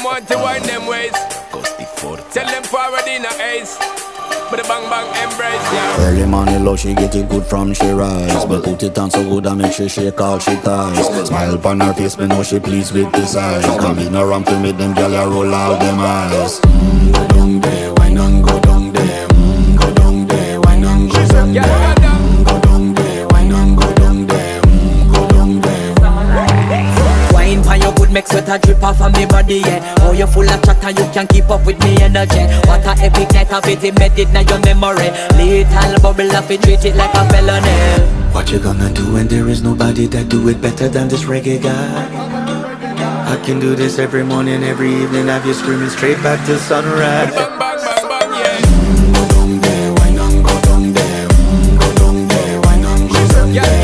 them want to wind them ways. Tell them forward in a ace. But the bang bang embrace, yeah. Early morning love, she get it good from she rise. But put it on so good and make she shake all she ties. Smile upon her face, me know she pleased with this eyes. Come in around to make them gyal a roll out them eyes. Go down there, why not go down there? Go down there, why not go down there? Go down there, why not go down there? Go down there. Wine pan your good make sweat a drip off of me body, yeah. Oh, you full of chatter, you can't keep up with me energy. What a epic night of it, embedded now your memory. Little bubble of it, treat it like a felony. What you gonna do when there is nobody that do it better than this reggae guy? I can do this every morning, every evening, have you screaming straight back to sunrise.